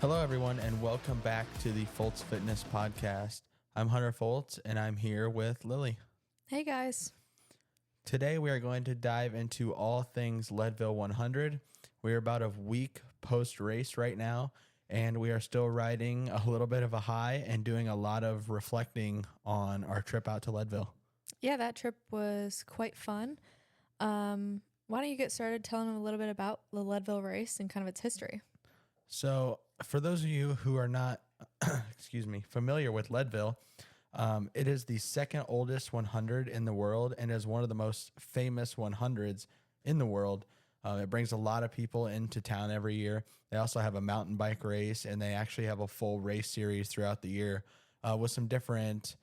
Hello, everyone, and welcome back to the Foltz Fitness Podcast. I'm Hunter Foltz, and I'm here with Lilly. Hey, guys. Today, we are going to dive into all things Leadville 100. We're about a week post-race right now, and we are still riding a little bit of a high and doing a lot of reflecting on our trip out to Leadville. Yeah, that trip was quite fun. Why don't you get started telling them a little bit about the Leadville race and kind of its history? So, for those of you who are not, familiar with Leadville, it is the second oldest 100 in the world and is one of the most famous 100s in the world. It brings a lot of people into town every year. They also have a mountain bike race, and they actually have a full race series throughout the year with some different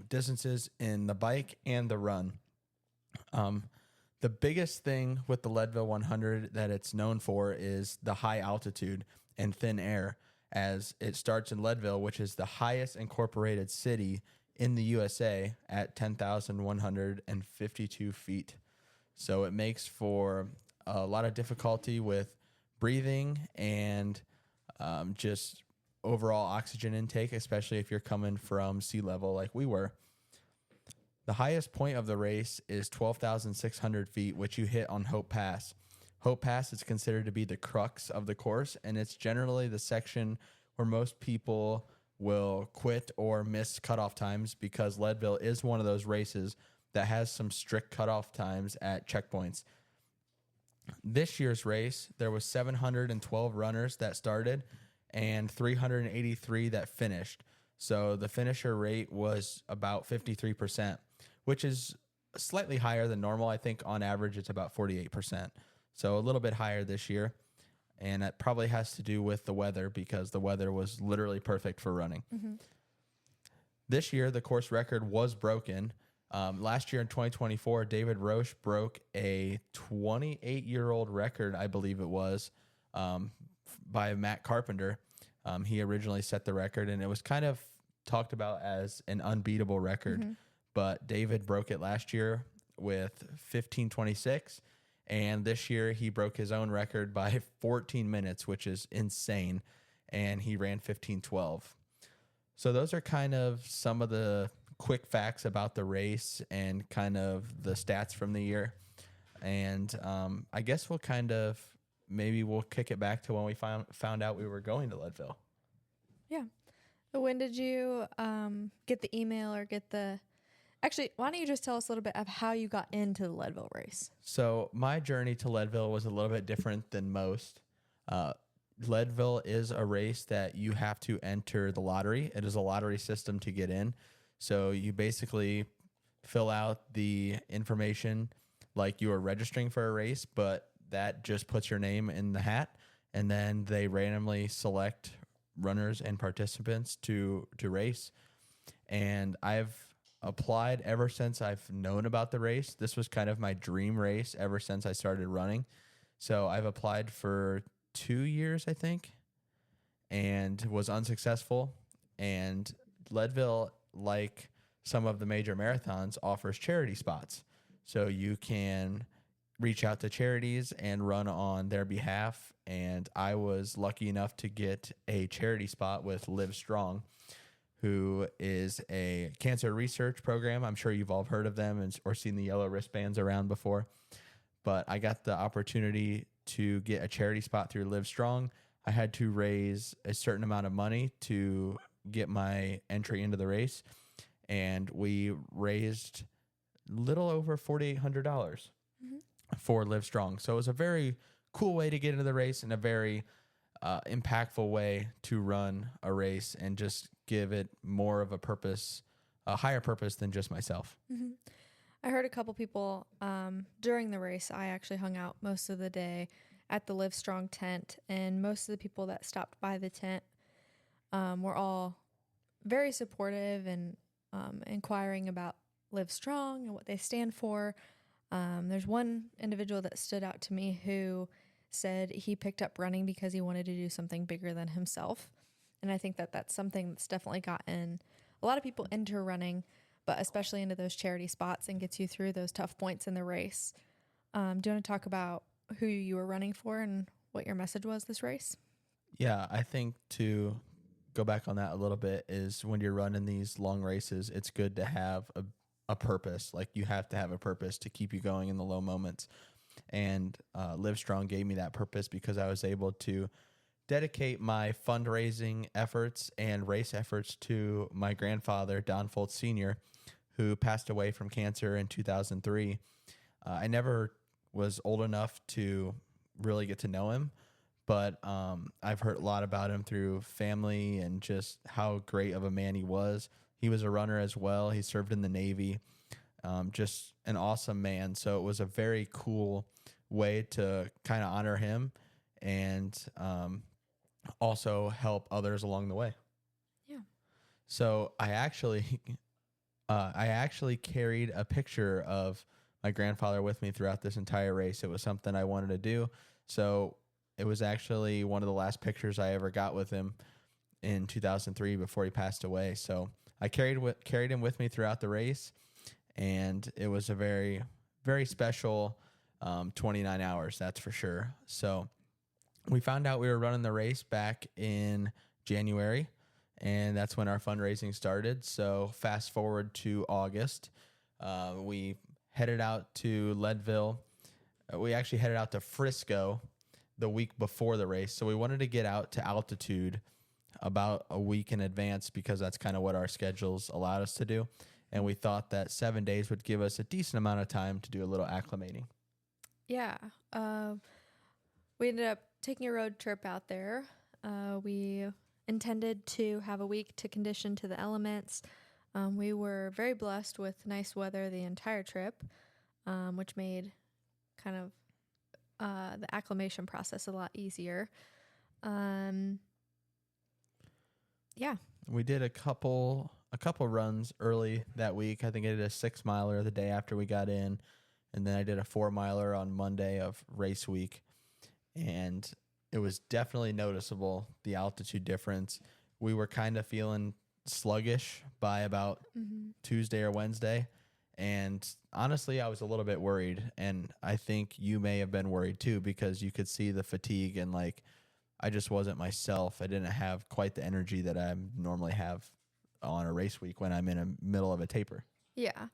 distances in the bike and the run. The biggest thing with the Leadville 100 that it's known for is the high altitude and thin air, as it starts in Leadville, which is the highest incorporated city in the USA at 10,152 feet. So it makes for a lot of difficulty with breathing and just overall oxygen intake, especially if you're coming from sea level like we were. The highest point of the race is 12,600 feet, which you hit on Hope Pass. Hope Pass is considered to be the crux of the course, and it's generally the section where most people will quit or miss cutoff times, because Leadville is one of those races that has some strict cutoff times at checkpoints. This year's race, there was 712 runners that started and 383 that finished. So the finisher rate was about 53%, which is slightly higher than normal. I think on average it's about 48%. So a little bit higher this year. And that probably has to do with the weather, because the weather was literally perfect for running. Mm-hmm. This year, the course record was broken. Last year in 2024, David Roche broke a 28-year-old record, I believe it was, by Matt Carpenter. He originally set the record, and it was kind of talked about as an unbeatable record. Mm-hmm. But David broke it last year with 15:26. And this year he broke his own record by 14 minutes, which is insane. And he ran 15:12. So those are kind of some of the quick facts about the race and kind of the stats from the year. And I guess we'll kick it back to when we found out we were going to Leadville. Yeah. When did you get the email or get the... Actually, why don't you just tell us a little bit of how you got into the Leadville race? So my journey to Leadville was a little bit different than most. Leadville is a race that you have to enter the lottery. It is a lottery system to get in. So you basically fill out the information like you are registering for a race, but that just puts your name in the hat, and then they randomly select runners and participants to race. And I've applied ever since I've known about the race. This was kind of my dream race ever since I started running. So I've applied for 2 years, I think, and was unsuccessful. And Leadville, like some of the major marathons, offers charity spots. So you can reach out to charities and run on their behalf. And I was lucky enough to get a charity spot with Live Strong, who is a cancer research program. I'm sure you've all heard of them or seen the yellow wristbands around before. But I got the opportunity to get a charity spot through Live Strong. I had to raise a certain amount of money to get my entry into the race, and we raised little over $4,800 mm-hmm. for Live Strong. So it was a very cool way to get into the race and a very impactful way to run a race and just give it more of a purpose, a higher purpose than just myself. Mm-hmm. I heard a couple people during the race. I actually hung out most of the day at the Live Strong tent, and most of the people that stopped by the tent were all very supportive and inquiring about Live Strong and what they stand for. There's one individual that stood out to me who said he picked up running because he wanted to do something bigger than himself. And I think that that's something that's definitely gotten a lot of people into running, but especially into those charity spots, and gets you through those tough points in the race. Do you want to talk about who you were running for and what your message was this race? Yeah, I think to go back on that a little bit is when you're running these long races, it's good to have a purpose. Like you have to have a purpose to keep you going in the low moments. And Live Strong gave me that purpose because I was able to dedicate my fundraising efforts and race efforts to my grandfather, Don Foltz Sr., who passed away from cancer in 2003. I never was old enough to really get to know him, but I've heard a lot about him through family and just how great of a man he was. He was a runner as well. He served in the Navy. Just an awesome man. So it was a very cool way to kind of honor him and also help others along the way. Yeah. So I actually carried a picture of my grandfather with me throughout this entire race. It was something I wanted to do. So it was actually one of the last pictures I ever got with him in 2003 before he passed away. So I carried him with me throughout the race, and it was a very, very special 29 hours, that's for sure. So we found out we were running the race back in January, and that's when our fundraising started. So fast forward to August, we headed out to Leadville. We actually headed out to Frisco the week before the race. So we wanted to get out to altitude about a week in advance because that's kind of what our schedules allowed us to do. And we thought that 7 days would give us a decent amount of time to do a little acclimating. Yeah. We ended up taking a road trip out there. We intended to have a week to condition to the elements. We were very blessed with nice weather the entire trip, which made kind of the acclimation process a lot easier. Yeah. We did a couple runs early that week. I think I did a 6-miler the day after we got in, and then I did a 4-miler on Monday of race week. And it was definitely noticeable, the altitude difference. We were kind of feeling sluggish by about Tuesday or Wednesday. And honestly, I was a little bit worried. And I think you may have been worried too, because you could see the fatigue and like, I just wasn't myself. I didn't have quite the energy that I normally have on a race week when I'm in the middle of a taper. Yeah.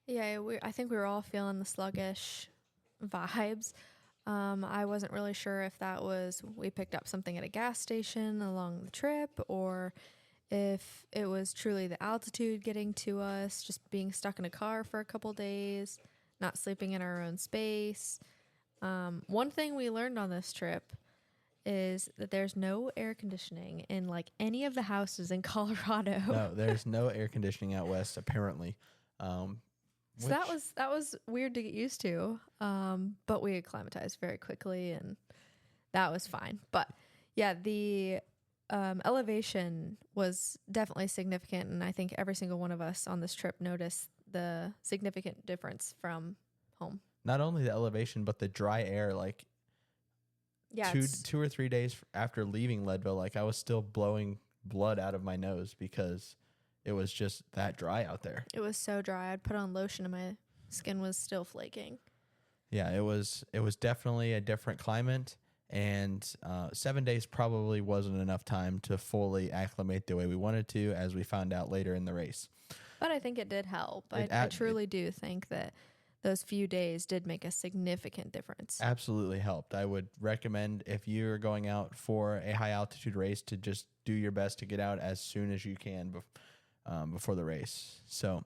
Yeah. I think we were all feeling the sluggish vibes. I wasn't really sure if that was we picked up something at a gas station along the trip or if it was truly the altitude getting to us, just being stuck in a car for a couple days, not sleeping in our own space. One thing we learned on this trip is that there's no air conditioning in like any of the houses in Colorado. No, there's no air conditioning out west, apparently. So that was weird to get used to, but we acclimatized very quickly, and that was fine. But yeah, the elevation was definitely significant, and I think every single one of us on this trip noticed the significant difference from home. Not only the elevation, but the dry air. Like, yeah, 2 or 3 days after leaving Leadville, like I was still blowing blood out of my nose because it was just that dry out there. It was so dry. I'd put on lotion and my skin was still flaking. Yeah, it was definitely a different climate, and 7 days probably wasn't enough time to fully acclimate the way we wanted to, as we found out later in the race. But I think it did help. I truly do think that those few days did make a significant difference. Absolutely helped. I would recommend if you're going out for a high altitude race to just do your best to get out as soon as you can before the race. So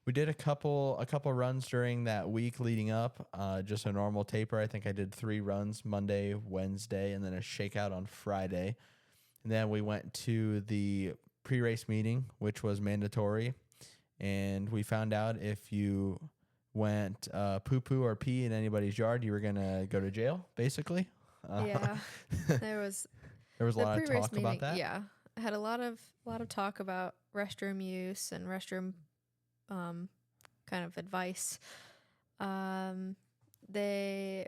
we did a couple runs during that week leading up, just a normal taper. I think I did 3 runs Monday, Wednesday, and then a shakeout on Friday. And then we went to the pre-race meeting, which was mandatory. And we found out if you went poo-poo or pee in anybody's yard, you were going to go to jail, basically. Yeah. There was a lot of talk meeting, about that. Yeah. I had a lot of talk about restroom use and restroom kind of advice. It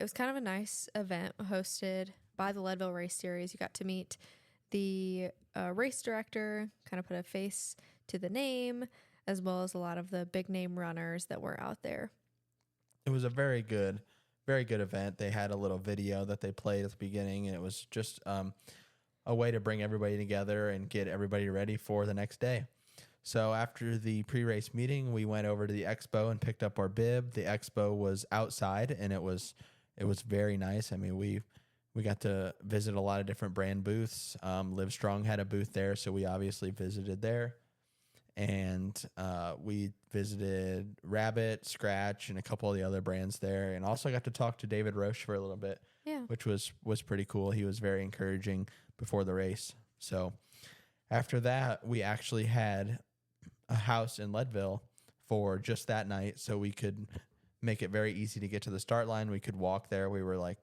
was kind of a nice event hosted by the Leadville Race Series. You got to meet the race director, kind of put a face to the name, as well as a lot of the big name runners that were out there. It was a very good event. They had a little video that they played at the beginning, and it was just a a way to bring everybody together and get everybody ready for the next day. So after the pre-race meeting, we went over to the expo and picked up our bib. The expo was outside, and it was very nice. I mean, we got to visit a lot of different brand booths. Livestrong had a booth there, so we obviously visited there. And we visited Rabbit, Scratch, and a couple of the other brands there. And also got to talk to David Roche for a little bit, which was pretty cool. He was very encouraging before the race. So after that, we actually had a house in Leadville for just that night, so we could make it very easy to get to the start line. We could walk there. We were like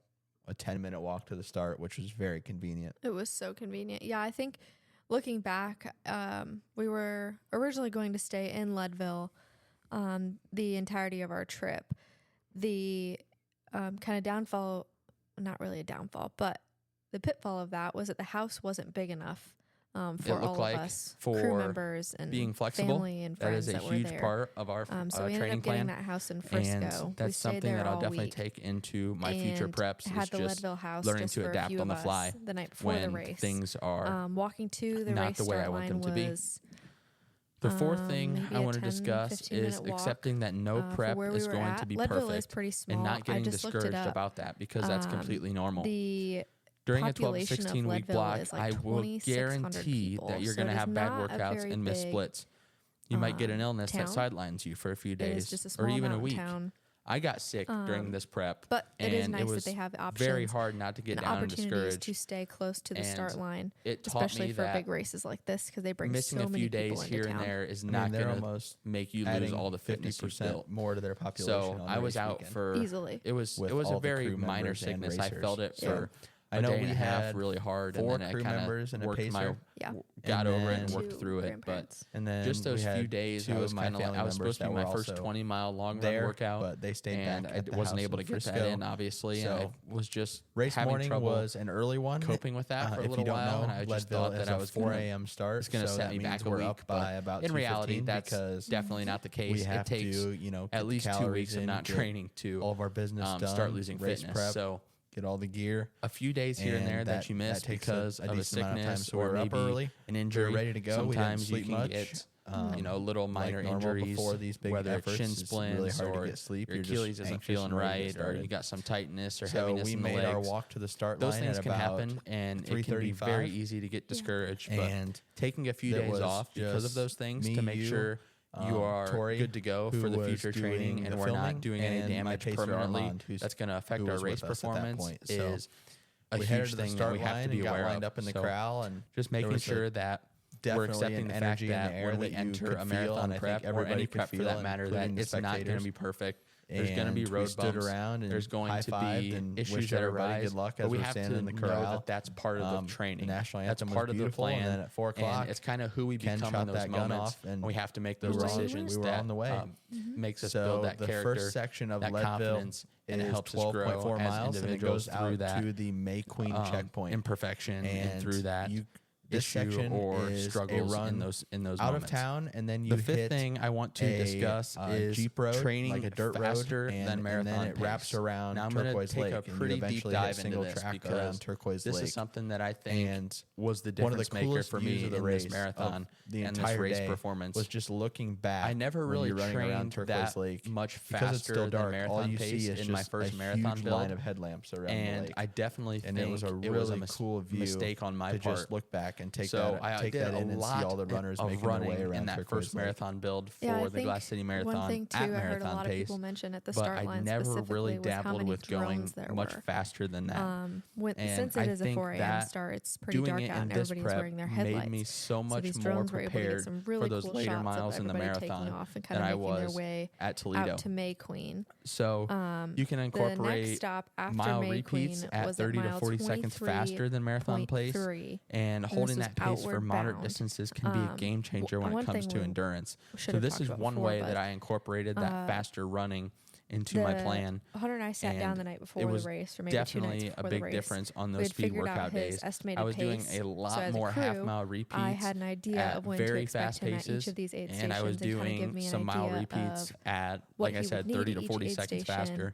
a 10-minute walk to the start, which was very convenient. It was so convenient. Yeah, I think looking back, we were originally going to stay in Leadville the entirety of our trip. The kind of downfall, not really a downfall, but the pitfall of that was that the house wasn't big enough for all of us, crew members and being flexible, family and friends that is a huge part of our so we ended training up getting plan. that house in Frisco. And that's something that I'll definitely take into my future preps. Had is the just Leadville house learning just to for adapt a few on the of fly us the night before when the race. things are walking to the not race the way I want them to be. The fourth thing I want to discuss is accepting that no prep is going to be Leadville is perfect pretty small. and not getting I just discouraged about that, because that's completely normal. During a 12 to 16 week block, I will guarantee that you're going to have bad workouts and miss splits. You might get an illness that sidelines you for a few days or even a week. I got sick during this prep, but it is nice it was that they have options. Very hard not to get down and discouraged. To stay close to the start line, especially for big races like this, because they bring missing so a many few days people here into and town. there is not going to make you lose all the fitness you built. More to their population. So I was out for easily. It was a very minor sickness. I felt it for I know a day we and a half had really hard, and 4 then crew I kind members of and a worked pacer. got And over it then and worked through it. But and then just those we few had days, 2 I was of my kind of like, family I was supposed to members do my that were first also 20-mile long run there, workout, but they stayed and back I at the wasn't house able to in get that Frisco. in, obviously. So and I was just race having morning trouble was an early one. coping with that for a if little you don't while, know, and I just Leadville thought that is I a was 4 gonna- a.m. start. It's going to so set that me means back a we're week, up by about in reality, 2:15 that's because definitely not the case. we have It takes to, get at the least 2 calories weeks of in, not get training to all of our business done, start losing race fitness. prep, So get all the gear. a few days here and there that you miss takes because a of a decent amount of time. sickness So we or were up maybe early, an we injury. were ready to go. Sometimes we you didn't can sleep much. get little minor like normal injuries before these big whether it's efforts. shin It's really splints hard or to get sleep. your You're just Achilles isn't anxious feeling and ready to right get or started. you got some tightness or So heaviness we in the made legs. our walk to the start Those line things at can about happen, and it can be 3:35. very easy to get discouraged. But And taking a few there days was off because of just those things me, to make you, sure you are Tori, good to go who for the was future training, doing and the we're filming, not doing any and my damage pacer, permanently. Armand, That's going to affect who our was race with us at that performance. point. So Is a we huge headed to the thing that start we have line to be and got aware lined of. up in the So corral, and just there making was sure that we're definitely accepting an the energy fact in the that air when we that you enter could a feel, marathon and I prep think or any everybody could prep for feel, that matter, that including the it's not going to spectators. be perfect. There's going to be And road we stood bumps. around and There's going to high-fived be and issues wished that everybody arise. good luck But as we we're have standing to in the know corral. that that's part of the training. The national That's anthem part was of the beautiful, plan. and then at 4 o'clock, and it's kind of who we Ken become shot in those that gun moments. off, and we have to make those we were on- decisions. we were that, on the way. Makes us So build that the character, first section of that Leadville confidence, and it is helps us grow 12.4 as miles, and it individuals goes through out that to the May Queen checkpoint. imperfection and through that this issue section or is struggles a run in those out moments. of town, and then you The fifth hit thing I want to discuss is Jeep road, training like a dirt faster road, than marathon and then it pace. wraps around Now I'm gonna Turquoise take Lake, a and you pretty deep eventually hit dive into single this track because around Turquoise this Lake. is something that I think And was the one of the difference maker coolest for views me of the in race this marathon of the and this entire race day performance. was just looking back. I never when really you're running around trained Turquoise that Lake much because it's faster still than dark. All marathon you pace see is in my just first a marathon huge build. line of headlamps around the And lake. I definitely And think it was a it was really a cool view mistake on my to part. just look back and take So that I take did that a in and see lot all the runners of making their running way around in that Turquoise first Lake. marathon build for Yeah, I the think Glass City one Marathon thing too, at I heard a marathon lot of pace. people mention at the But start I line never specifically really was how dabbled many with going drones there much were. faster than that. And And since it I is a think 4 a.m. that start, it's pretty doing dark it out, in and this everybody's prep wearing their headlights. made me so much these more drones were able to get prepared some really for those cool later shots miles of in the everybody taking marathon off and kind than of I making their was way at Toledo. out to May Queen. So you can The next incorporate stop after mile May repeats Queen at was 30 at to mile 40 seconds faster than marathon pace, 23.3. and this holding was that pace for outward moderate bound. distances can be a game changer when one it comes thing to we endurance. should So have this talked is about one before, way but, that I incorporated that faster running into my plan. Hunter and I sat down the night before it the was race, or maybe 2 nights definitely before a the big race. difference on We those had speed figured out workout his days. estimated I was doing pace. a So lot as a more crew, half-mile repeats. I had an idea at of when to very expect fast him at each paces, of these 8 and I was stations and kind of give doing me an some mile idea repeats of at, what like I he would said, need 30 at to each 40 aid seconds station faster.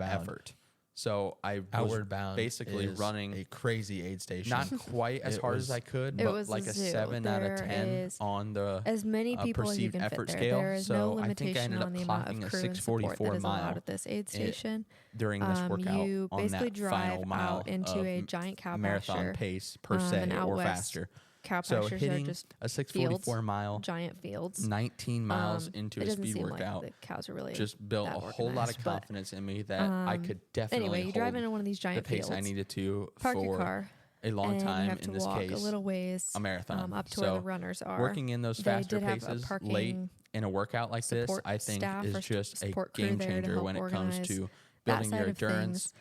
bound. effort. So I was Outward Bound basically is running a crazy aid station. not quite as It hard was- as I could, It but was like a a zoo. 7 out of There 10 is on the as many people as you perceived can fit effort there. scale. There is So no I think I limitation ended on up the amount of clocking a crew and support 644 that is allowed mile at this aid station. during this workout You on basically that drive final mile out into of a giant cow marathon pasture. pace per and se out or west, faster. Cow So pastures are hitting just a 644 mile, giant fields. 19 miles into it a doesn't speed seem workout like the cows are really just built that a whole lot of organized, but, confidence in me that I could definitely Anyway, you hold drive into one of these the giant pace fields. I needed to Park your for car. a long and time, you have to in this walk case, a little ways a marathon. up to So where the runners are. working in those They faster did have a paces late parking in a workout like this, support I think staff is or just a support crew game there to changer help when it comes organize to that building side your of endurance things.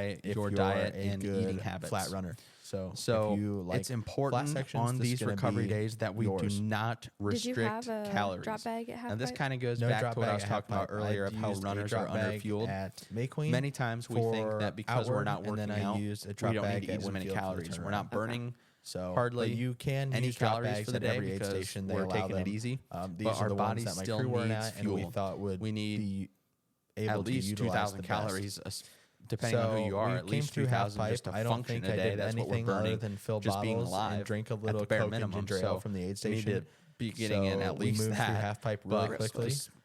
by if your you're diet a and good eating habits. flat runner. So So if you like it's flat important sections, on this is these gonna recovery be days that we yours. do not Did you restrict have a calories. drop bag at half And this pipe? kind of goes No back drop to what I bag was at talking about half pipe. earlier I of how used a runners drop are bag underfueled. at May Queen. Many times we think for that because we're outward, not and working then I out, used a we drop don't need bag to eat at as many Winfield for the calories. We're not turnaround. burning So hardly but you can any use drop calories bags for the at day every aid because station. They we're allow taking them. it easy. These But are our the body ones that my still crew were needs at, and we fuel. thought would We need be able at least to utilize 2,000 the best. calories, depending on who you So are. we At came least through half 2,000 pipe. just to I don't function think a I day. did That's what we're anything other burning. than fill Just being bottles alive and drink a at little the bare Coke minimum. and ginger ale So from the aid we station. need to be getting in So at we least moved through that. half pipe really But quickly.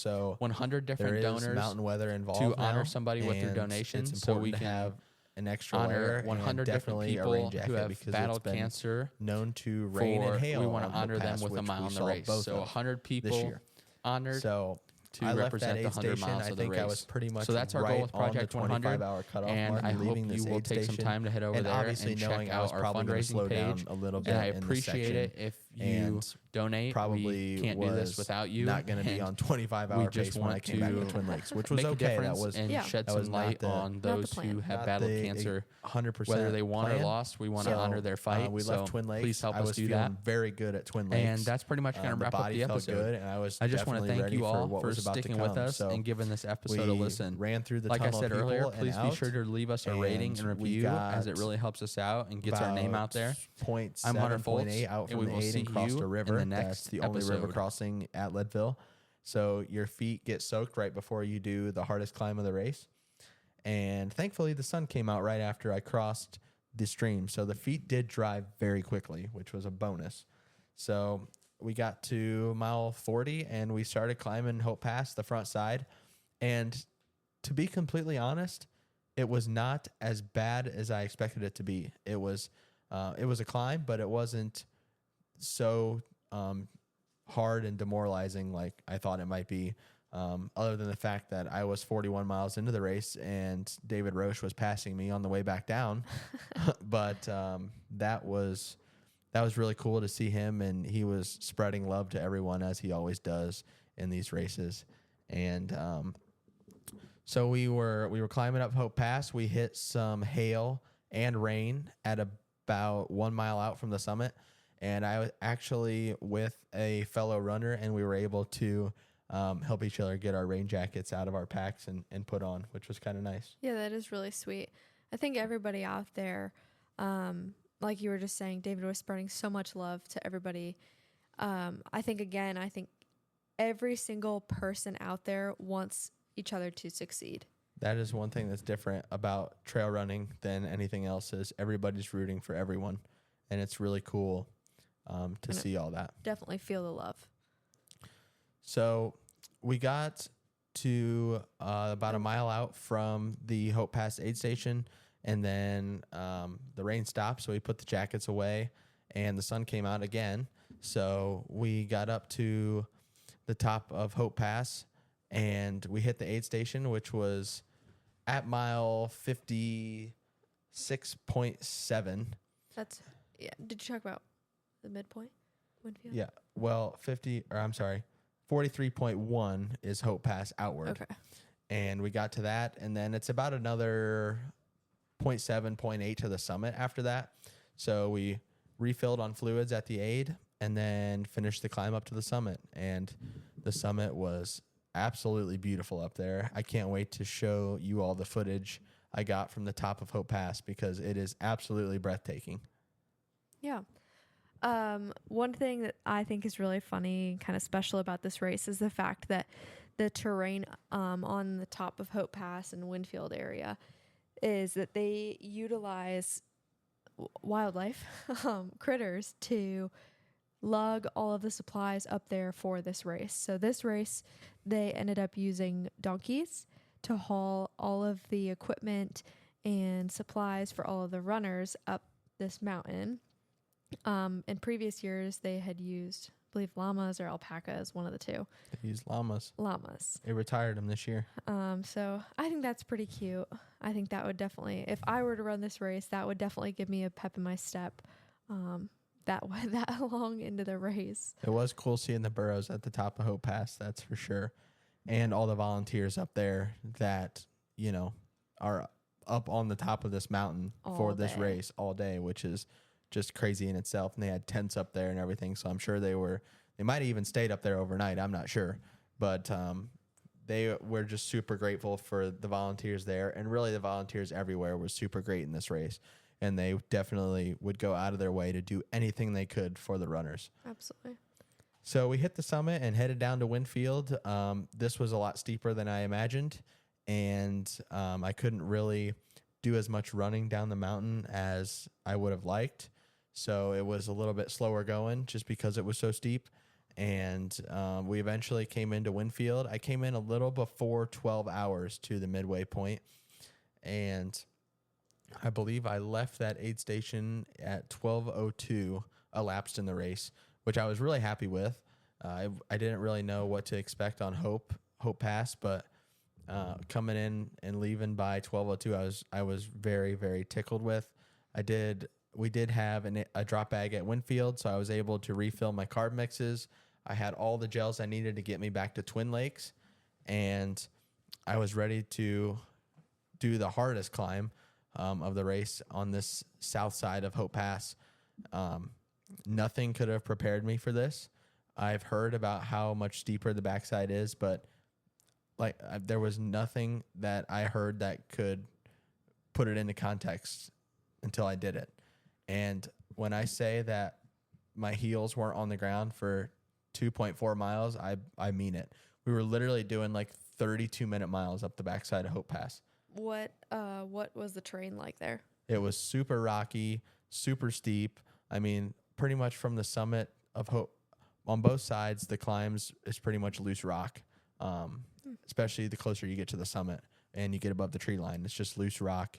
So 100 there different is donors mountain weather involved to honor now, somebody with their and donation, It's so important we to can have an extra honor layer 100 and different definitely a people rain jacket who have because battled it's been cancer. known to rain and For hail. we want on to honor the them past, with a which mile we in the saw race. both So of 100 this people year. honored. So to I left represent that the aid 100 station. miles I of the think race. I was pretty much So that's our right goal with on the Project 100. 25-hour cutoff And mark, I hope leaving you this will aid take some station. time to head over And there obviously and knowing check I was out our probably going to fundraising slow down page. a little bit And I in this appreciate section. it if you And donate. probably We can't do this without you. not going to be and on 25-hour we pace just when I want came back to to Twin Lakes, which was make a okay. That difference was and Yeah. shed that was some not light the- on Not the those plan. who have not battled the cancer. 100% Whether they won or plan. lost, we want to So, honor their fight. we so left Twin Lakes. please help I us was do feeling that. very good at Twin Lakes. And that's pretty much going to the wrap up body the felt episode. good, and I was I just want to definitely thank ready you all what for was about to sticking come. with us So and giving this episode we a listen. ran through the Like I tunnel said of earlier, people and please be out, sure to leave us a rating and and we review, as it got really helps us out and gets our name out there. Point I'm Hunter 7.8 Foltz, out and from we the will 8 see and crossed you a in river. the next That's the only river episode. crossing at Leadville. So your feet get soaked right before you do the hardest climb of the race. And thankfully, the sun came out right after I crossed the stream. So the feet did dry very quickly, which was a bonus. So we got to mile 40 and we started climbing Hope Pass, the front side. And to be completely honest, it was not as bad as I expected it to be. It was a climb, but it wasn't so hard and demoralizing like I thought it might be. Other than the fact that I was 41 miles into the race and David Roche was passing me on the way back down. But that was really cool to see him, and he was spreading love to everyone as he always does in these races. And so we were climbing up Hope Pass. We hit some hail and rain at about 1 mile out from the summit, and I was actually with a fellow runner, and we were able to help each other get our rain jackets out of our packs and put on, which was kind of nice. Yeah, that is really sweet. I think everybody out there, like you were just saying, David was spreading so much love to everybody. I think every single person out there wants each other to succeed. That is one thing that's different about trail running than anything else is everybody's rooting for everyone. And it's really cool to see all that. Definitely feel the love. So we got to about a mile out from the Hope Pass aid station, and then the rain stopped, so we put the jackets away, and the sun came out again. So we got up to the top of Hope Pass, and we hit the aid station, which was at mile 56.7. That's, yeah. Did you talk about the midpoint? Winfield? Yeah. Well, 43.1 is Hope Pass outward. Okay. And we got to that, and then it's about another 0.7, 0.8 to the summit after that. So we refilled on fluids at the aid and then finished the climb up to the summit. And the summit was absolutely beautiful up there. I can't wait to show you all the footage I got from the top of Hope Pass because it is absolutely breathtaking. Yeah. One thing that I think is really funny, kind of special about this race is the fact that the terrain on the top of Hope Pass and Winfield area is that they utilize wildlife, critters, to lug all of the supplies up there for this race. So this race, they ended up using donkeys to haul all of the equipment and supplies for all of the runners up this mountain. In previous years, they had used, I believe, llamas or alpacas, one of the two. They used llamas. Llamas. They retired them this year. So I think that's pretty cute. I think that would definitely, if I were to run this race, that would definitely give me a pep in my step. That long into the race. It was cool seeing the burros at the top of Hope Pass, that's for sure. And all the volunteers up there that, are up on the top of this mountain for this race all day, which is just crazy in itself. And they had tents up there and everything. So I'm sure they might have even stayed up there overnight. I'm not sure. But they were just super grateful for the volunteers there. And really the volunteers everywhere were super great in this race. And they definitely would go out of their way to do anything they could for the runners. Absolutely. So we hit the summit and headed down to Winfield. This was a lot steeper than I imagined. And I couldn't really do as much running down the mountain as I would have liked. So it was a little bit slower going just because it was so steep. And we eventually came into Winfield. I came in a little before 12 hours to the midway point. And I believe I left that aid station at 12:02 elapsed in the race, which I was really happy with. I didn't really know what to expect on Hope. Hope Pass, but coming in and leaving by 12:02, I was very, very tickled with. We did have a drop bag at Winfield, so I was able to refill my carb mixes. I had all the gels I needed to get me back to Twin Lakes, and I was ready to do the hardest climb of the race on this south side of Hope Pass. Nothing could have prepared me for this. I've heard about how much steeper the backside is, but there was nothing that I heard that could put it into context until I did it. And when I say that my heels weren't on the ground for 2.4 miles, I mean it. We were literally doing like 32-minute miles up the backside of Hope Pass. What was the terrain like there? It was super rocky, super steep. I mean, pretty much from the summit of Hope, on both sides, the climbs is pretty much loose rock, especially the closer you get to the summit and you get above the tree line. It's just loose rock.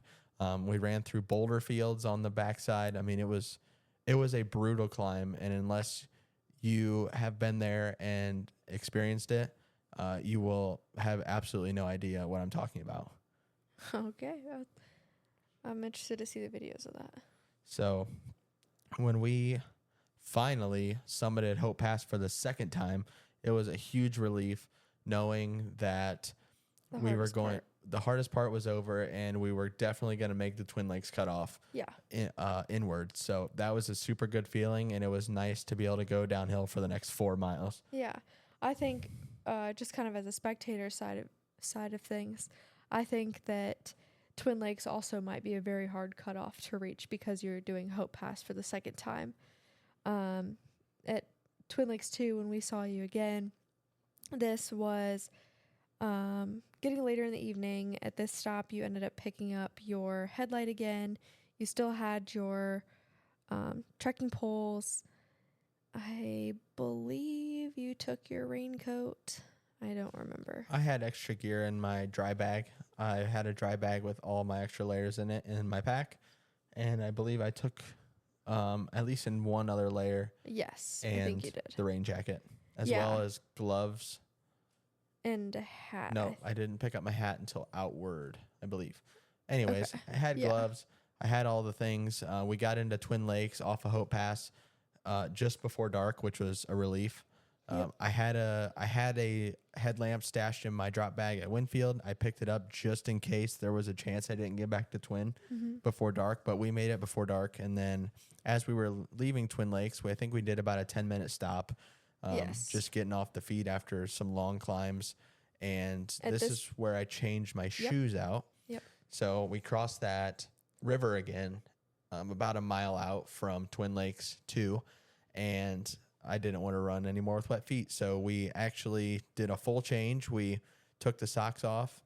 We ran through boulder fields on the backside. I mean, it was a brutal climb, and unless you have been there and experienced it, you will have absolutely no idea what I'm talking about. Okay. I'm interested to see the videos of that. So when we finally summited Hope Pass for the second time, it was a huge relief knowing that the hardest part was over, and we were definitely going to make the Twin Lakes cutoff inward. So that was a super good feeling, and it was nice to be able to go downhill for the next 4 miles. Yeah. I think just kind of as a spectator side of things, I think that Twin Lakes also might be a very hard cutoff to reach because you're doing Hope Pass for the second time. At Twin Lakes 2, when we saw you again, this was getting later in the evening. At this stop, you ended up picking up your headlight again. You still had your trekking poles. I believe you took your raincoat. I don't remember. I had extra gear in my dry bag. I had a dry bag with all my extra layers in it in my pack, and I believe I took at least in one other layer. Yes, and I think you did. the rain jacket, as well as gloves. And a hat. No, I didn't pick up my hat until outward, I believe. Anyways, Okay. I had gloves. I had all the things. We got into Twin Lakes off of Hope Pass just before dark, which was a relief. I had a headlamp stashed in my drop bag at Winfield. I picked it up just in case there was a chance I didn't get back to Twin before dark, but we made it before dark. And then as we were leaving Twin Lakes, I think we did about a 10-minute stop, just getting off the feet after some long climbs. And this is where I changed my shoes out. Yep. So we crossed that river again, about a mile out from Twin Lakes 2, and I didn't want to run anymore with wet feet. So we actually did a full change. We took the socks off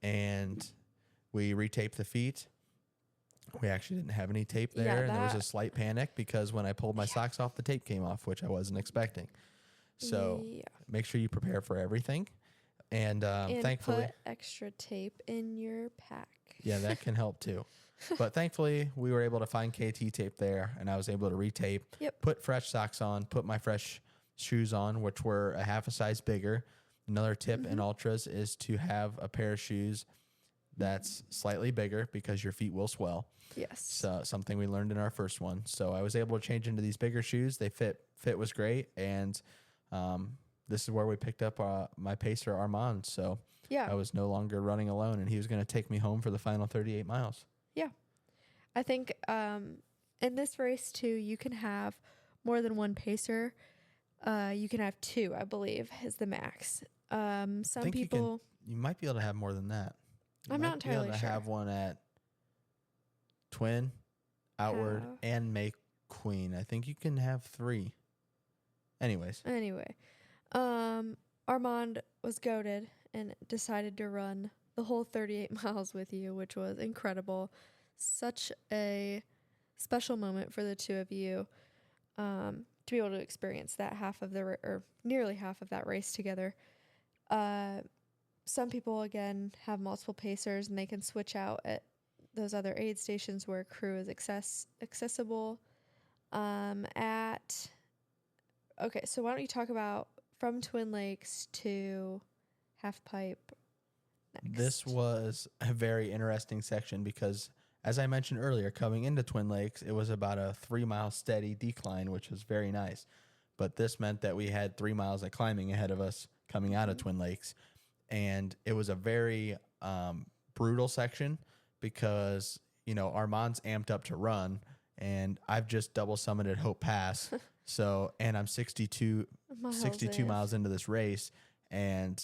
and we retaped the feet. We actually didn't have any tape there, and there was a slight panic because when I pulled my socks off, the tape came off, which I wasn't expecting. So make sure you prepare for everything. And thankfully, put extra tape in your pack. Yeah, that can help too. But thankfully, we were able to find KT tape there, and I was able to retape, put fresh socks on, put my fresh shoes on, which were a half a size bigger. Another tip in ultras is to have a pair of shoes that's slightly bigger because your feet will swell. Yes. So something we learned in our first one. So I was able to change into these bigger shoes. They fit was great, and this is where we picked up my pacer Armand. So I was no longer running alone, and he was going to take me home for the final 38 miles. Yeah. I think in this race, too, you can have more than one pacer. You can have two, I believe, is the max. Some people... You might be able to have more than that. I'm not entirely sure. Have one at Twin, Outward, and May Queen. I think you can have 3. Anyway, Armand was goated and decided to run the whole 38 miles with you, which was incredible. Such a special moment for the two of you to be able to experience that nearly half of that race together. Some people, again, have multiple pacers, and they can switch out at those other aid stations where crew is accessible. So why don't you talk about from Twin Lakes to half pipe next. This was a very interesting section because, as I mentioned earlier, coming into Twin Lakes, it was about a 3-mile steady decline, which was very nice. But this meant that we had 3 miles of climbing ahead of us coming out of Twin Lakes. And it was a very brutal section because, you know, Armand's amped up to run, and I've just double summited Hope Pass. So, and I'm 62 miles into this race, and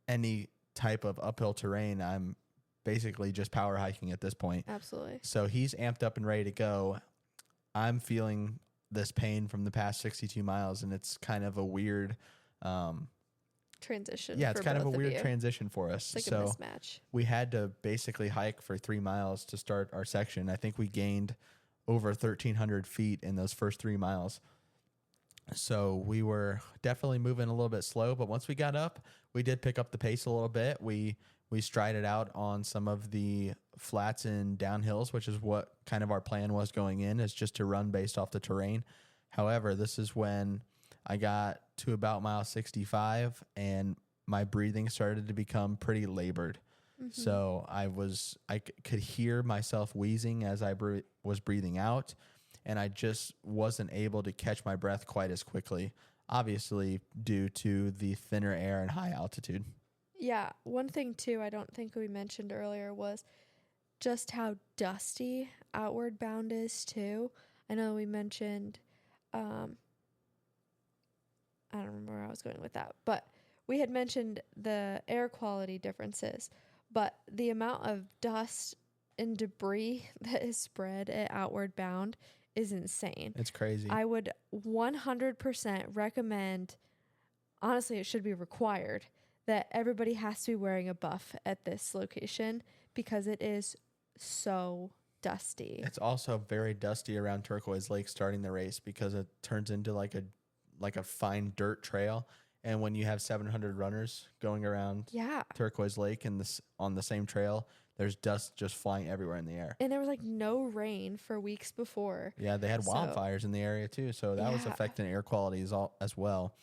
any type of uphill terrain, I'm basically just power hiking at this point. Absolutely. So he's amped up and ready to go. I'm feeling this pain from the past 62 miles, and it's kind of a weird transition. Yeah, it's for kind of a both weird you. transition for us. It's like a So mismatch. we had to basically hike for 3 miles to start our section. I think we gained over 1,300 feet in those first 3 miles. So we were definitely moving a little bit slow, but once we got up, we did pick up the pace a little bit. We strided out on some of the flats and downhills, which is what kind of our plan was going in, is just to run based off the terrain. However, this is when I got to about mile 65 and my breathing started to become pretty labored. So I could hear myself wheezing as I was breathing out, and I just wasn't able to catch my breath quite as quickly, obviously due to the thinner air and high altitude. Yeah, one thing too I don't think we mentioned earlier was just how dusty Outward Bound is too. I know we mentioned I don't remember where I was going with that, but we had mentioned the air quality differences, but the amount of dust and debris that is spread at Outward Bound is insane. It's crazy. I would 100% recommend, honestly, it should be required that everybody has to be wearing a buff at this location because it is so dusty. It's also very dusty around Turquoise Lake starting the race because it turns into like a fine dirt trail. And when you have 700 runners going around Turquoise Lake and on the same trail, there's dust just flying everywhere in the air. And there was like no rain for weeks before. Yeah, they had wildfires in the area too, so that was affecting air quality as well.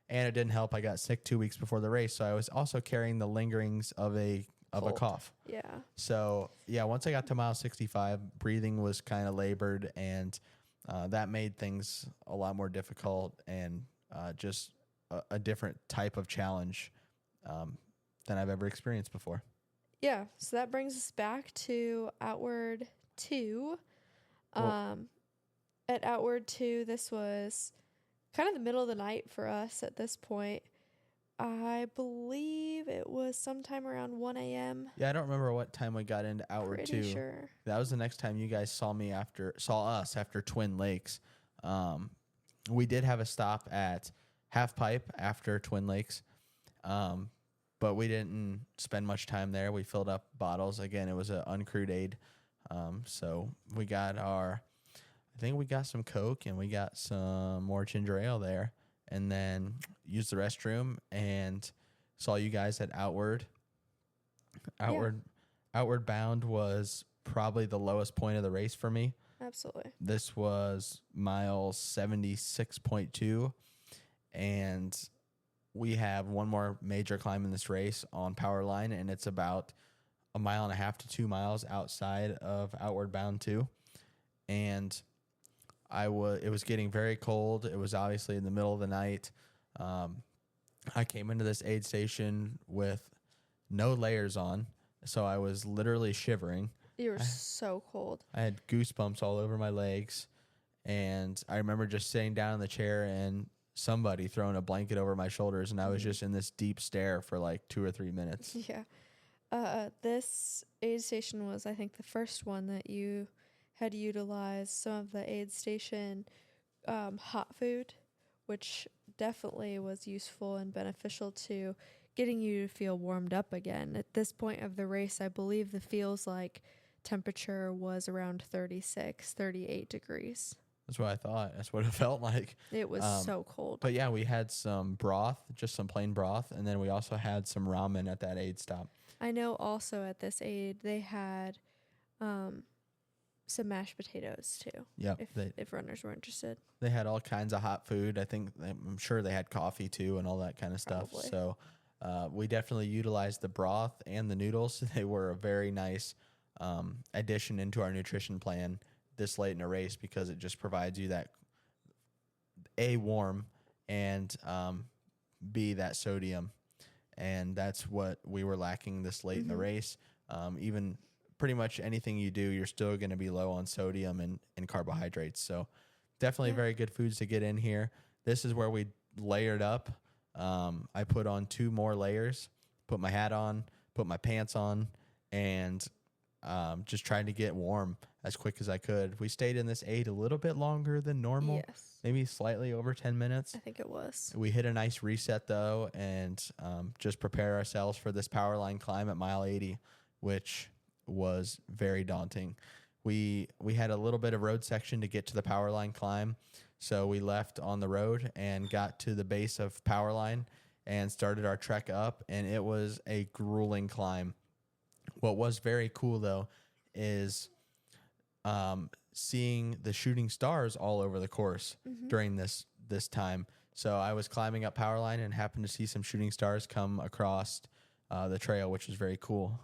And it didn't help. I got sick 2 weeks before the race, so I was also carrying the lingerings of a cough. Yeah. So yeah, once I got to mile 65, breathing was kind of labored, and that made things a lot more difficult and just a different type of challenge than I've ever experienced before. Yeah, so that brings us back to Outward 2. At Outward 2, this was kind of the middle of the night for us at this point. I believe it was sometime around 1 a.m. Yeah, I don't remember what time we got into Outward 2. Pretty sure. That was the next time you guys saw us after Twin Lakes. We did have a stop at Half Pipe after Twin Lakes. But we didn't spend much time there. We filled up bottles. Again, it was an uncrewed aid. So we got I think we got some Coke and we got some more ginger ale there, and then used the restroom and saw you guys at Outward. Outward Bound was probably the lowest point of the race for me. Absolutely. This was mile 76.2, and we have one more major climb in this race on Power Line, and it's about 1.5 miles to 2 miles outside of Outward Bound 2. And it was getting very cold. It was obviously in the middle of the night. I came into this aid station with no layers on, so I was literally shivering. You were so cold. I had goosebumps all over my legs, and I remember just sitting down in the chair and somebody throwing a blanket over my shoulders, and I was just in this deep stare for like 2 or 3 minutes. Yeah. This aid station was, I think, the first one that you had utilized some of the aid station hot food, which definitely was useful and beneficial to getting you to feel warmed up again. At this point of the race, I believe the feels like temperature was around 36, 38 degrees. That's what I thought. That's what it felt like. It was so cold. But yeah, we had some broth, just some plain broth, and then we also had some ramen at that aid stop. I know also at this aid they had some mashed potatoes too. Yep. If runners were interested. They had all kinds of hot food. I'm sure they had coffee too and all that kind of stuff. Probably. So We definitely utilized the broth and the noodles. They were a very nice addition into our nutrition plan this late in a race because it just provides you that warm and B, that sodium. And that's what we were lacking this late in the race. Even pretty much anything you do, you're still going to be low on sodium and carbohydrates. So definitely very good foods to get in here. This is where we layered up. I put on 2 more layers, put my hat on, put my pants on, and just trying to get warm as quick as I could. We stayed in this aid a little bit longer than normal, Yes. maybe slightly over 10 minutes. I think it was. We hit a nice reset, though, and just prepare ourselves for this power line climb at mile 80, which was very daunting. We had a little bit of road section to get to the power line climb, so we left on the road and got to the base of power line and started our trek up, and it was a grueling climb. What was very cool, though, is seeing the shooting stars all over the course during this time. So I was climbing up power line and happened to see some shooting stars come across the trail, which was very cool.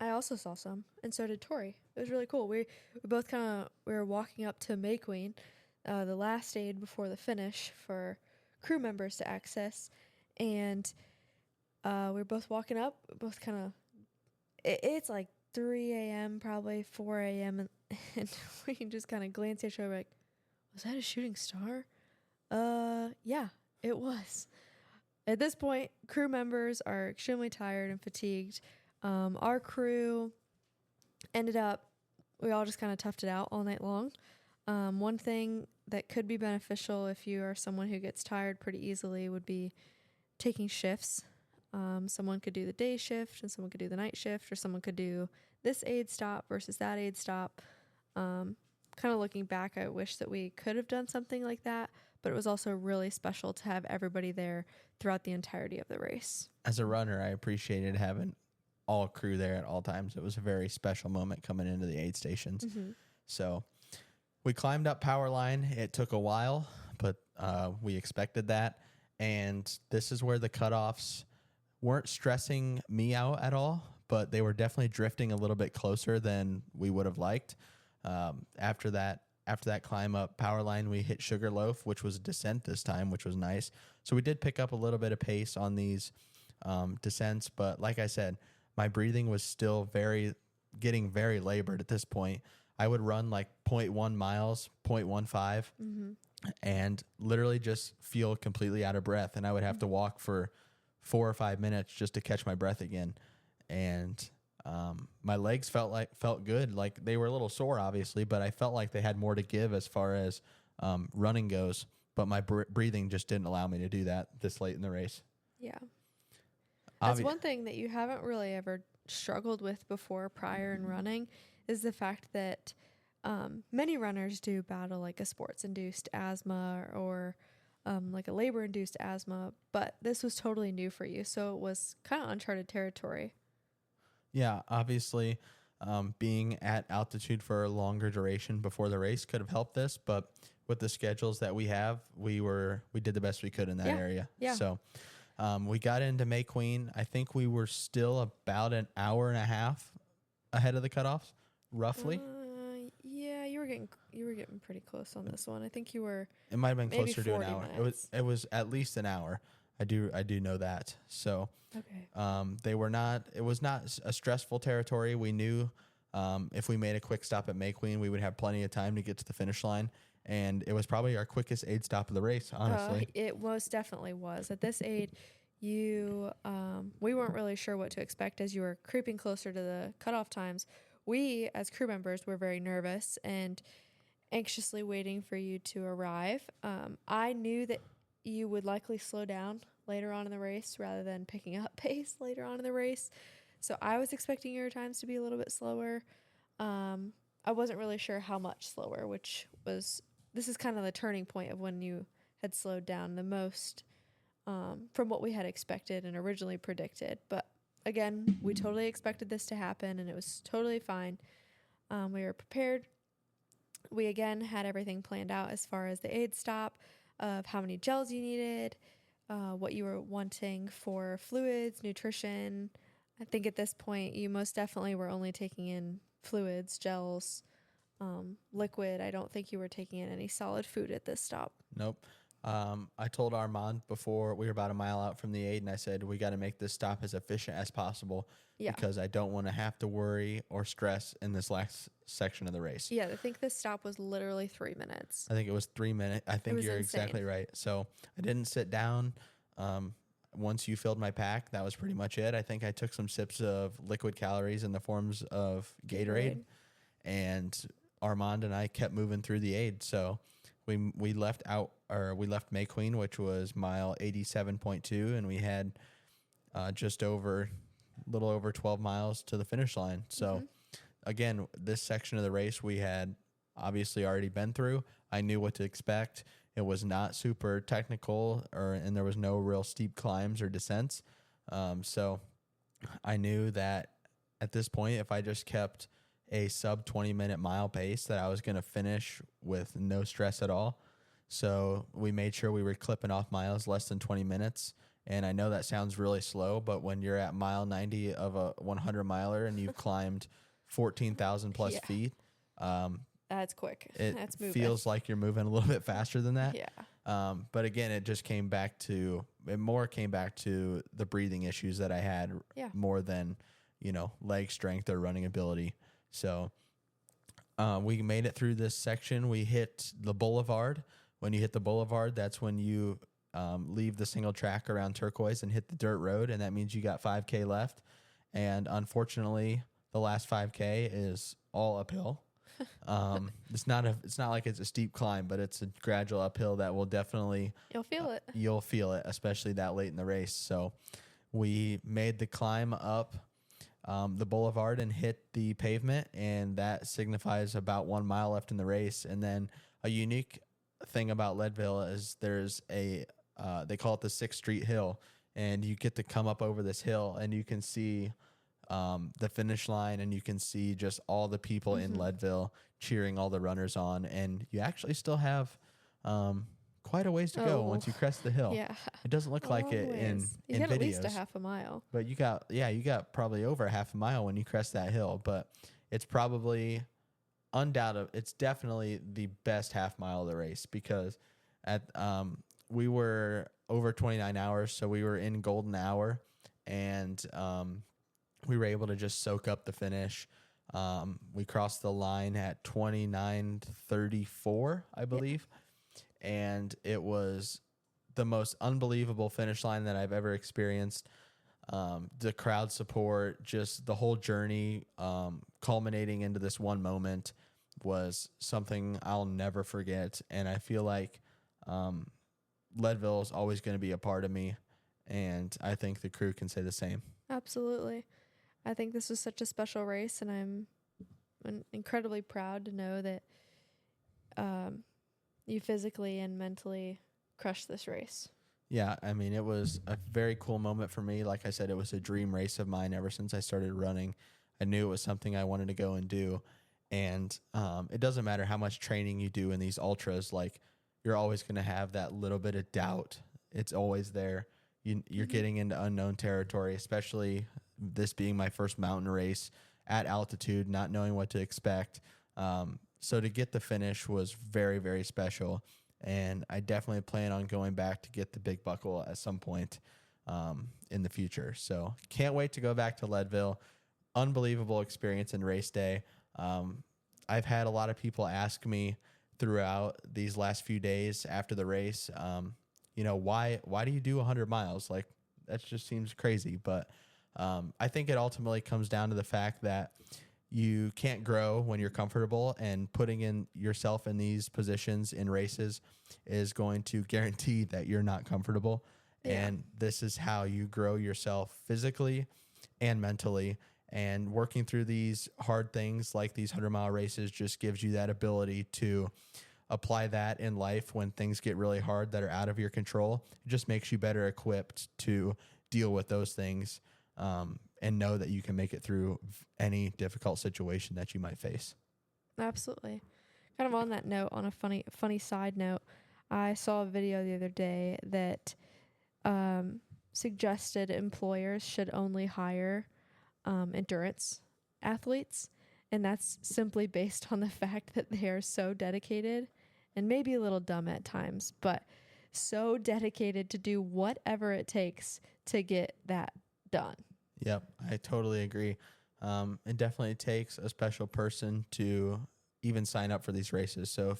I also saw some, and so did Tori. It was really cool. We both we were walking up to May Queen, the last aid before the finish for crew members to access, and we were both walking up, both kind of. It's like 3 a.m., probably 4 a.m., and we can just kind of glance at each other like, was that a shooting star? Yeah, it was. At this point, crew members are extremely tired and fatigued. Our crew ended up, we all just kind of toughed it out all night long. One thing that could be beneficial if you are someone who gets tired pretty easily would be taking shifts. Someone could do the day shift and someone could do the night shift, or someone could do this aid stop versus that aid stop. Kind of looking back, I wish that we could have done something like that, but it was also really special to have everybody there throughout the entirety of the race. As a runner, I appreciated having all crew there at all times. It was a very special moment coming into the aid stations. So we climbed up power line. It took a while, but we expected that. And this is where the cutoffs weren't stressing me out at all, but they were definitely drifting a little bit closer than we would have liked. After that climb up power line, we hit Sugarloaf, which was a descent this time, which was nice. So we did pick up a little bit of pace on these descents, but like I said, my breathing was still getting very labored at this point. I would run like 0.1 miles, 0.15, and literally just feel completely out of breath. And I would have to walk for 4 or 5 minutes just to catch my breath again. And my legs felt good. Like they were a little sore, obviously, but I felt like they had more to give as far as running goes. But my breathing just didn't allow me to do that this late in the race. Yeah. That's one thing that you haven't really ever struggled with before prior in running is the fact that many runners do battle like a sports-induced asthma or like a labor-induced asthma, but this was totally new for you, so it was kind of uncharted territory. Yeah, obviously, being at altitude for a longer duration before the race could have helped this, but with the schedules that we have, we did the best we could in that area. Yeah. So we got into May Queen. I think we were still about an hour and a half ahead of the cutoffs, roughly. Yeah, you were getting pretty close on this one. I think you were. It might have been closer to an 40 hour. minutes. It was at least an hour. I do know that. So okay. It was not a stressful territory. We knew if we made a quick stop at May Queen, we would have plenty of time to get to the finish line. And it was probably our quickest aid stop of the race, honestly. It most definitely was. At this aid, we weren't really sure what to expect as you were creeping closer to the cutoff times. We, as crew members, were very nervous and anxiously waiting for you to arrive. I knew that you would likely slow down later on in the race rather than picking up pace later on in the race. So I was expecting your times to be a little bit slower. I wasn't really sure how much slower, this is kind of the turning point of when you had slowed down the most from what we had expected and originally predicted. But again, we totally expected this to happen, and it was totally fine. We were prepared. We, again, had everything planned out as far as the aid stop, of how many gels you needed, what you were wanting for fluids, nutrition. I think at this point you most definitely were only taking in fluids, gels, liquid. I don't think you were taking in any solid food at this stop. Nope. I told Armand before we were about a mile out from the aid, and I said, we got to make this stop as efficient as possible because I don't want to have to worry or stress in this last section of the race. Yeah, I think this stop was literally 3 minutes. I think it was 3 minutes. I think was you're insane. exactly right. So I didn't sit down. Once you filled my pack, that was pretty much it. I think I took some sips of liquid calories in the forms of Gatorade. And Armand and I kept moving through the aid. So we left May Queen, which was mile 87.2, and we had just over a little over 12 miles to the finish line. So again, this section of the race we had obviously already been through. I knew what to expect. It was not super technical, and there was no real steep climbs or descents. So I knew that at this point, if I just kept a sub 20-minute mile pace, that I was going to finish with no stress at all. So we made sure we were clipping off miles less than 20 minutes. And I know that sounds really slow, but when you're at mile 90 of a 100 miler and you've climbed 14,000 plus feet, that's quick. That's moving. Feels like you're moving a little bit faster than that. Yeah. But again, it came back to the breathing issues that I had more than, leg strength or running ability. So we made it through this section. We hit the boulevard. When you hit the boulevard, that's when you leave the single track around Turquoise and hit the dirt road, and that means you got 5K left. And unfortunately, the last 5K is all uphill. It's not like it's a steep climb, but it's a gradual uphill that will definitely you'll feel it, especially that late in the race. So we made the climb up the boulevard and hit the pavement, and that signifies about 1 mile left in the race. And then a unique thing about Leadville is there's they call it the 6th Street Hill, and you get to come up over this hill and you can see the finish line, and you can see just all the people in Leadville cheering all the runners on, and you actually still have quite a ways to go once you crest the hill. Yeah, it doesn't look like it in you got videos. At least a half a mile, but you got probably over a half a mile when you crest that hill. But it's probably it's definitely the best half mile of the race, because we were over 29 hours, so we were in golden hour, and we were able to just soak up the finish. We crossed the line at 29:34, I believe. And it was the most unbelievable finish line that I've ever experienced. The crowd support, just the whole journey, culminating into this one moment, was something I'll never forget. And I feel like Leadville is always going to be a part of me, and I think the crew can say the same. Absolutely. I think this was such a special race, and I'm incredibly proud to know that you physically and mentally crushed this race. Yeah, I mean, it was a very cool moment for me. Like I said, it was a dream race of mine ever since I started running. I knew it was something I wanted to go and do. And it doesn't matter how much training you do in these ultras, like, you're always going to have that little bit of doubt. It's always there. You're getting into unknown territory, especially this being my first mountain race at altitude, not knowing what to expect. So to get the finish was very, very special. And I definitely plan on going back to get the big buckle at some point in the future. So can't wait to go back to Leadville. Unbelievable experience in race day. I've had a lot of people ask me throughout these last few days after the race, why do you do 100 miles? Like, that just seems crazy. But I think it ultimately comes down to the fact that you can't grow when you're comfortable, and putting in yourself in these positions in races is going to guarantee that you're not comfortable. Yeah. And this is how you grow yourself physically and mentally. And working through these hard things like these 100-mile races just gives you that ability to apply that in life when things get really hard that are out of your control. It just makes you better equipped to deal with those things, and know that you can make it through any difficult situation that you might face. Absolutely. Kind of on that note, on a funny side note, I saw a video the other day that suggested employers should only hire endurance athletes, and that's simply based on the fact that they are so dedicated and maybe a little dumb at times, but so dedicated to do whatever it takes to get that done. Yep, I totally agree. It definitely takes a special person to even sign up for these races. So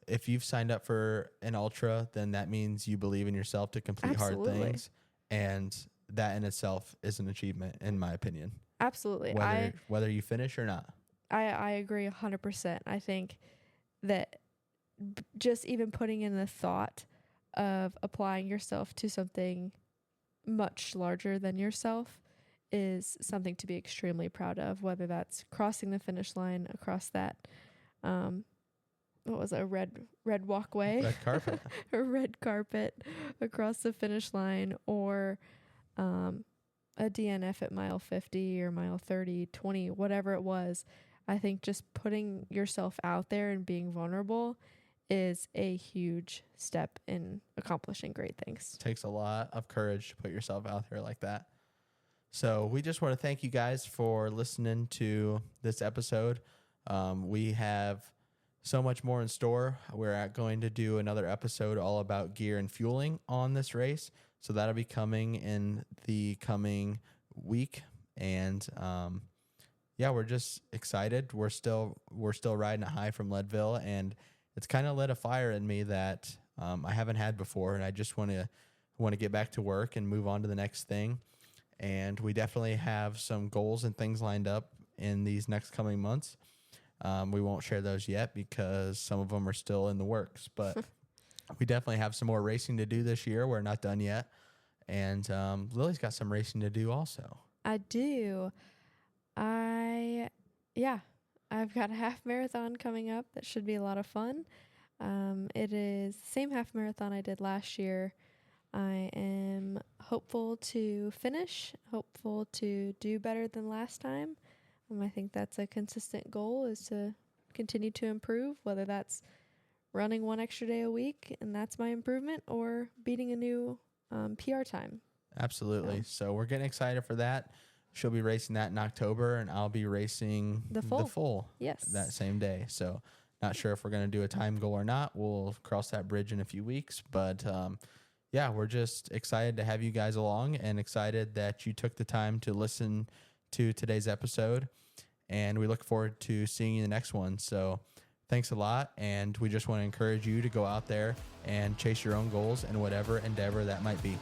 if you've signed up for an ultra, then that means you believe in yourself to complete Absolutely. hard things, and that in itself is an achievement, in my opinion. Absolutely. Whether you finish or not. I agree 100%. I think that just even putting in the thought of applying yourself to something much larger than yourself is something to be extremely proud of, whether that's crossing the finish line across that, what was it, a red walkway? Red carpet. A red carpet across the finish line, or a DNF at mile 50 or mile 30, 20, whatever it was. I think just putting yourself out there and being vulnerable is a huge step in accomplishing great things. Takes a lot of courage to put yourself out there like that. So we just want to thank you guys for listening to this episode. We have so much more in store. We're going to do another episode all about gear and fueling on this race. So that'll be coming in the coming week. And yeah, we're just excited. We're still riding a high from Leadville, and it's kind of lit a fire in me that I haven't had before. And I just want to get back to work and move on to the next thing. And we definitely have some goals and things lined up in these next coming months. We won't share those yet because some of them are still in the works, but we definitely have some more racing to do this year. We're not done yet. And Lily's got some racing to do also. I do. I've got a half marathon coming up that should be a lot of fun. It is the same half marathon I did last year. I am hopeful to finish, hopeful to do better than last time. I think that's a consistent goal, is to continue to improve, whether that's running one extra day a week, and that's my improvement, or beating a new PR time. Absolutely. So we're getting excited for that. She'll be racing that in October, and I'll be racing The full. Yes. that same day. So not sure if we're going to do a time goal or not. We'll cross that bridge in a few weeks. But yeah, we're just excited to have you guys along, and excited that you took the time to listen to today's episode. And we look forward to seeing you in the next one. So thanks a lot. And we just want to encourage you to go out there and chase your own goals in whatever endeavor that might be.